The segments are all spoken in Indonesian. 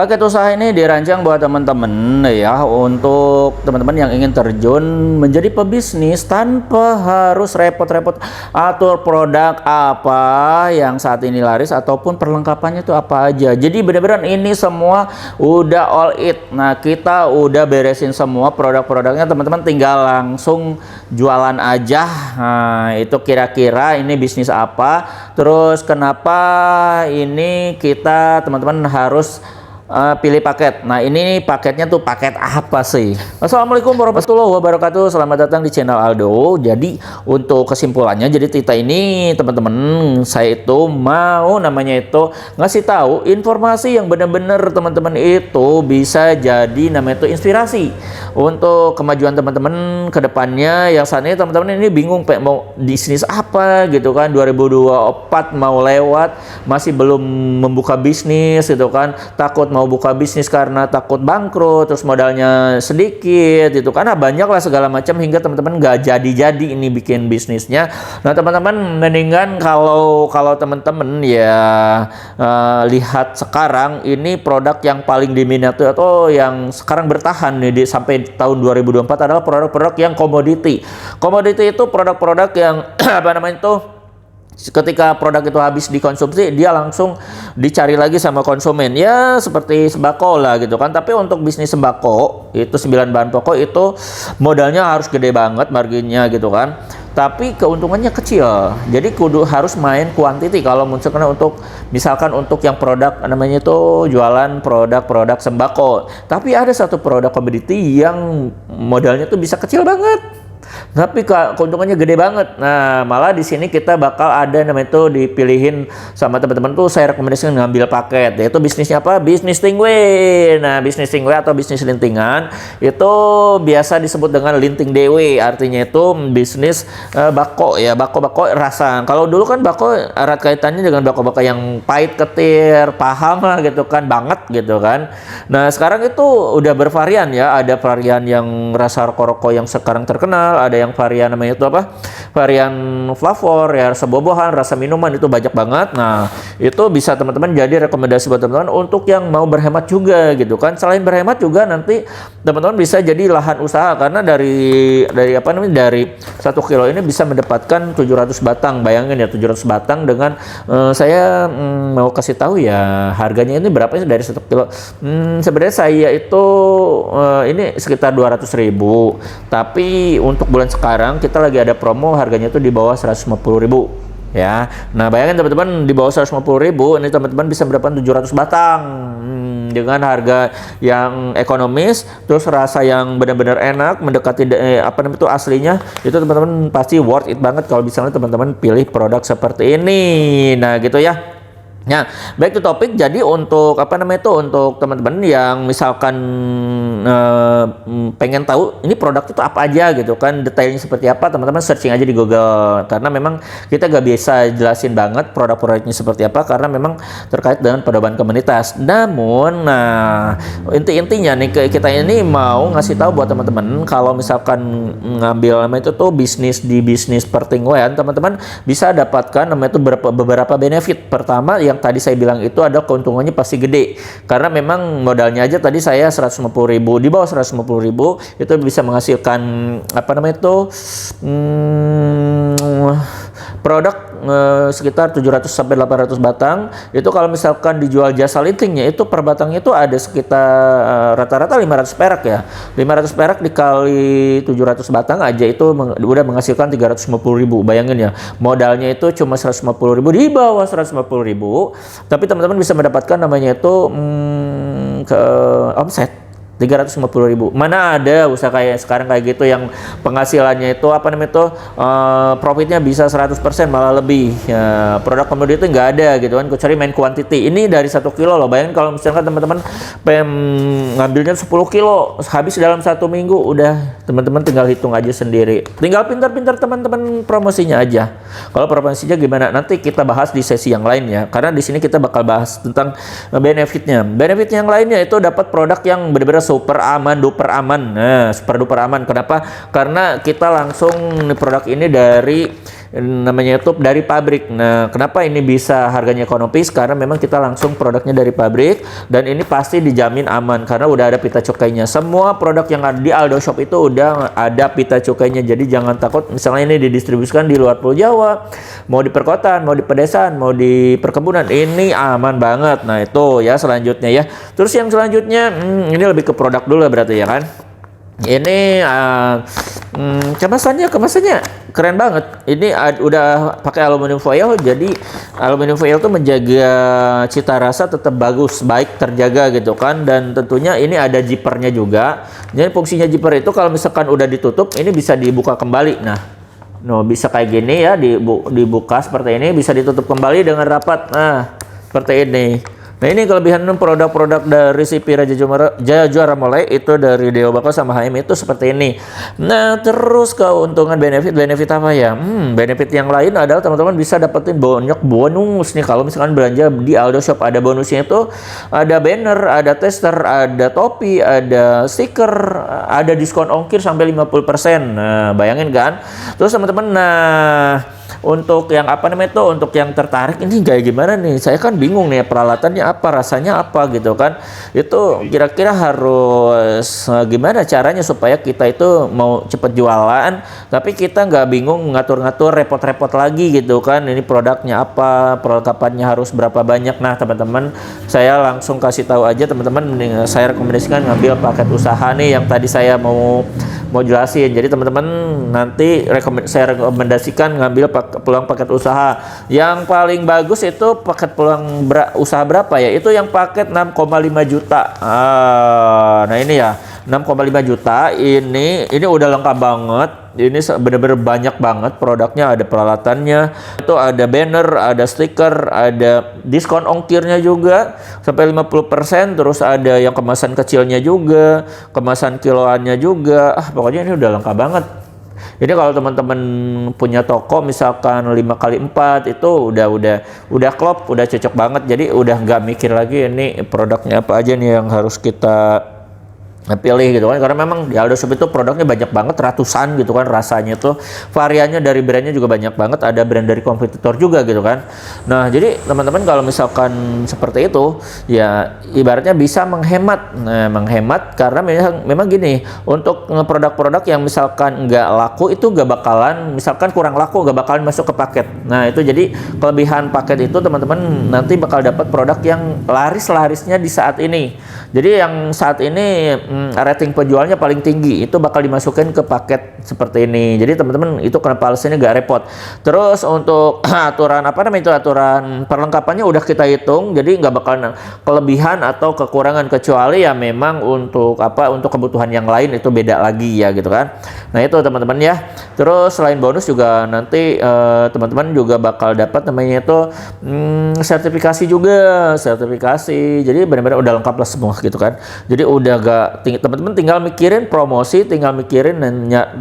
Paket usaha ini dirancang buat teman-teman ya, untuk teman-teman yang ingin terjun menjadi pebisnis tanpa harus repot-repot atur produk apa yang saat ini laris ataupun perlengkapannya itu apa aja. Jadi benar-benar ini semua udah all it. Nah, kita udah beresin semua produk-produknya, teman-teman tinggal langsung jualan aja. Nah, itu kira-kira ini bisnis apa, terus kenapa ini kita teman-teman harus pilih paket. Nah, ini paketnya tuh paket apa sih? Assalamualaikum warahmatullahi wabarakatuh. Selamat datang di channel Aldo. Jadi untuk kesimpulannya, jadi Tita ini teman-teman, saya itu mau namanya itu ngasih tahu informasi yang benar-benar teman-teman itu bisa jadi namanya itu inspirasi untuk kemajuan teman-teman ke depannya. Yang saat ini teman-teman ini bingung mau bisnis apa gitu kan, 2024 mau lewat masih belum membuka bisnis gitu kan, takut mau buka bisnis karena takut bangkrut, terus modalnya sedikit gitu kan, banyak lah segala macam hingga teman-teman nggak jadi ini bikin bisnisnya. Nah, teman-teman mendingan kalau teman-teman ya lihat sekarang ini produk yang paling diminati atau yang sekarang bertahan nih sampai tahun 2024 adalah produk-produk yang komoditi. Komoditi itu produk-produk yang apa namanya itu, ketika produk itu habis dikonsumsi dia langsung dicari lagi sama konsumen, ya seperti sembako lah gitu kan. Tapi untuk bisnis sembako itu 9 bahan pokok itu modalnya harus gede banget marginnya gitu kan, tapi keuntungannya kecil. Jadi kudu harus main kuantiti kalau misalkan untuk yang produk namanya itu jualan produk-produk sembako. Tapi ada satu produk komoditi yang modalnya tuh bisa kecil banget tapi keuntungannya gede banget. Nah, malah di sini kita bakal ada namanya itu dipilihin sama teman-teman tuh, saya rekomendasikan ngambil paket, yaitu bisnisnya apa? Bisnis tingwe. Nah, bisnis tingwe atau bisnis lintingan itu biasa disebut dengan linting dewe, artinya itu bisnis bako ya, bako-bako rasa. Kalau dulu kan bako erat kaitannya dengan bako-bako yang pahit ketir, paham lah gitu kan, banget gitu kan. Nah, sekarang itu udah bervarian ya, ada varian yang rasa rokok-rokok yang sekarang terkenal, ada yang varian namanya itu apa? Varian flavor ya, rasa bobohan, rasa minuman, itu banyak banget. Nah, itu bisa teman-teman jadi rekomendasi buat teman-teman untuk yang mau berhemat juga gitu kan. Selain berhemat juga nanti teman-teman bisa jadi lahan usaha, karena dari apa namanya, dari 1 kilo ini bisa mendapatkan 700 batang. Bayangin ya, 700 batang dengan saya mau kasih tahu ya harganya ini berapa sih dari 1 kilo. Sebenarnya saya itu ini sekitar 200.000, tapi untuk bulan sekarang kita lagi ada promo, harganya itu di bawah 150.000 ya. Nah, bayangin teman-teman, di bawah 150.000 ini teman-teman bisa mendapatkan 700 batang dengan harga yang ekonomis, terus rasa yang benar-benar enak mendekati apa namanya itu aslinya. Itu teman-teman pasti worth it banget kalau misalnya teman-teman pilih produk seperti ini. Nah, gitu ya. Nah, back to topic. Jadi untuk apa namanya itu, untuk teman-teman yang misalkan pengen tahu ini produk itu apa aja gitu kan, detailnya seperti apa, teman-teman searching aja di Google, karena memang kita gak bisa jelasin banget produk-produknya seperti apa karena memang terkait dengan pedoman komunitas. Namun, nah intinya nih, kita ini mau ngasih tahu buat teman-teman kalau misalkan ngambil namanya itu tuh bisnis di bisnis pertingwean, teman-teman bisa dapatkan namanya itu beberapa benefit. Pertama, yang tadi saya bilang itu ada keuntungannya pasti gede, karena memang modalnya aja tadi saya 150.000, di bawah 150.000 itu bisa menghasilkan apa namanya itu produk sekitar 700 sampai 800 batang. Itu kalau misalkan dijual jasa lintingnya itu per batangnya itu ada sekitar rata-rata 500 perak ya. 500 perak dikali 700 batang aja itu udah menghasilkan 350.000. Bayangin ya, modalnya itu cuma 150.000, di bawah 150.000, tapi teman-teman bisa mendapatkan namanya itu ke omset 350.000. Mana ada usaha kayak sekarang kayak gitu yang penghasilannya itu apa namanya itu profitnya bisa 100% malah lebih ya. Produk komoditi nggak ada gitu kan, kecuali main quantity. Ini dari 1 kilo loh. Bayangin kalau misalkan teman-teman ngambilnya 10 kilo habis dalam 1 minggu, udah teman-teman tinggal hitung aja sendiri. Tinggal pintar-pintar teman-teman promosinya aja. Kalau promosinya gimana nanti kita bahas di sesi yang lain ya, karena di sini kita bakal bahas tentang benefitnya. Benefit yang lainnya itu dapat produk yang benar-benar super aman, duper aman. Nah, super duper aman. Kenapa? Karena kita langsung produk ini dari namanya itu dari pabrik. Nah, kenapa ini bisa harganya ekonomis? Karena memang kita langsung produknya dari pabrik, dan ini pasti dijamin aman karena udah ada pita cukainya. Semua produk yang ada di Aldo Shop itu udah ada pita cukainya, jadi jangan takut misalnya ini didistribusikan di luar Pulau Jawa, mau di perkotaan, mau di pedesaan, mau di perkebunan, ini aman banget. Nah itu ya selanjutnya ya. Terus yang selanjutnya ini lebih ke produk dulu berarti ya kan. Ini kemasannya keren banget. Ini udah pakai aluminium foil, jadi aluminium foil itu menjaga cita rasa tetap bagus, baik terjaga gitu kan. Dan tentunya ini ada zippernya juga. Jadi fungsinya zipper itu kalau misalkan udah ditutup, ini bisa dibuka kembali. Nah, bisa kayak gini ya, dibuka seperti ini, bisa ditutup kembali dengan rapat. Nah, seperti ini. Nah ini kelebihan produk-produk dari CP Raja Juara Mole itu dari Deo Bako sama HM itu seperti ini. Nah terus keuntungan benefit apa ya? Benefit yang lain adalah teman-teman bisa dapetin banyak bonus nih kalau misalkan belanja di Aldo Shop. Ada bonusnya itu ada banner, ada tester, ada topi, ada stiker, ada diskon ongkir sampai 50%. Nah bayangin kan? Terus teman-teman, untuk yang untuk yang tertarik ini kayak gimana nih? Saya kan bingung nih peralatannya apa, rasanya apa gitu kan. Itu kira-kira harus gimana caranya supaya kita itu mau cepet jualan, tapi kita nggak bingung ngatur-ngatur repot-repot lagi gitu kan. Ini produknya apa, perlengkapannya harus berapa banyak. Nah teman-teman, saya langsung kasih tahu aja teman-teman, saya rekomendasikan ngambil paket usaha nih yang tadi saya mau jelasin. Jadi teman-teman nanti saya rekomendasikan ngambil peluang paket usaha. Yang paling bagus itu paket peluang usaha berapa ya? Itu yang paket 6,5 juta. Nah ini ya 6,5 juta ini udah lengkap banget. Ini bener-bener banyak banget produknya, ada peralatannya, itu ada banner, ada stiker, ada diskon ongkirnya juga sampai 50%, terus ada yang kemasan kecilnya juga, kemasan kiloannya juga. Pokoknya ini udah lengkap banget. Ini kalau teman-teman punya toko misalkan 5x4 itu udah klop, udah cocok banget. Jadi udah nggak mikir lagi ini produknya apa aja nih yang harus kita pilih gitu kan, karena memang di Aldo Shop itu produknya banyak banget, ratusan gitu kan, rasanya tuh variannya dari brandnya juga banyak banget, ada brand dari kompetitor juga gitu kan. Nah jadi teman-teman kalau misalkan seperti itu ya ibaratnya bisa menghemat. Nah menghemat karena memang gini, untuk produk-produk yang misalkan nggak laku itu nggak bakalan, misalkan kurang laku nggak bakalan masuk ke paket. Nah itu jadi kelebihan paket itu teman-teman nanti bakal dapat produk yang laris-larisnya di saat ini. Jadi yang saat ini rating penjualnya paling tinggi itu bakal dimasukin ke paket seperti ini. Jadi teman-teman itu kenapa alasannya gak repot. Terus untuk aturan aturan perlengkapannya udah kita hitung, jadi nggak bakal kelebihan atau kekurangan, kecuali ya memang untuk kebutuhan yang lain itu beda lagi ya gitu kan. Nah itu teman-teman ya. Terus selain bonus juga nanti teman-teman juga bakal dapat namanya itu sertifikasi juga, Jadi benar-benar udah lengkap lah semua gitu kan. Jadi udah gak teman-teman tinggal mikirin promosi, tinggal mikirin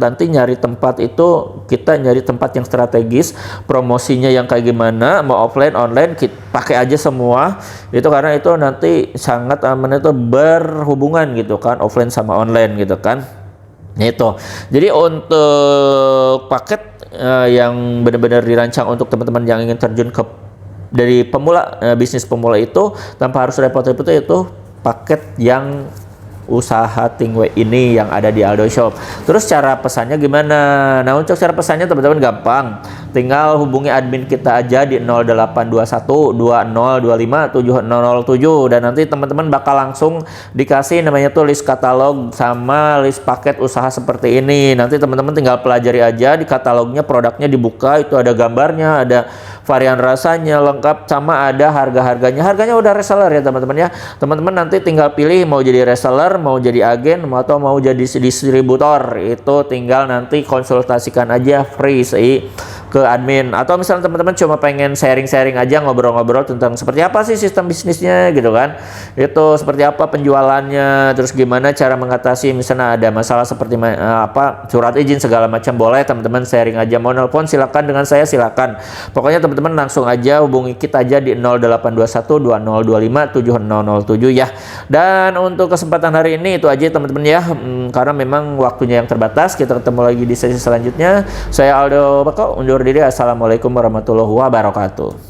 nanti nyari tempat itu, kita nyari tempat yang strategis, promosinya yang kayak gimana, mau offline online kita pakai aja semua itu, karena itu nanti sangat aman, itu berhubungan gitu kan, offline sama online gitu kan. Itu jadi untuk paket yang benar-benar dirancang untuk teman-teman yang ingin terjun ke dari pemula, bisnis pemula itu tanpa harus repot-repot, itu paket yang usaha Tingwe ini yang ada di Aldo Shop. Terus cara pesannya gimana? Nah untuk cara pesannya teman-teman gampang, tinggal hubungi admin kita aja di 0821 2025 7007, dan nanti teman-teman bakal langsung dikasih namanya tuh list katalog sama list paket usaha seperti ini. Nanti teman-teman tinggal pelajari aja di katalognya, produknya dibuka, itu ada gambarnya, ada varian rasanya lengkap, sama ada harganya udah reseller ya teman-teman ya. Teman-teman nanti tinggal pilih mau jadi reseller, mau jadi agen, atau mau jadi distributor. Itu tinggal nanti konsultasikan aja free sih ke admin. Atau misalnya teman-teman cuma pengen sharing-sharing aja, ngobrol-ngobrol tentang seperti apa sih sistem bisnisnya gitu kan, itu seperti apa penjualannya, terus gimana cara mengatasi misalnya ada masalah seperti surat izin segala macam, boleh teman-teman sharing aja. Mau nelpon silakan, dengan saya silakan. Pokoknya teman-teman langsung aja hubungi kita aja di 0821 2025 7007 ya. Dan untuk kesempatan hari ini itu aja teman-teman ya, karena memang waktunya yang terbatas. Kita ketemu lagi di sesi selanjutnya. Saya Aldo Bako undur undur diri. Assalamualaikum warahmatullahi wabarakatuh.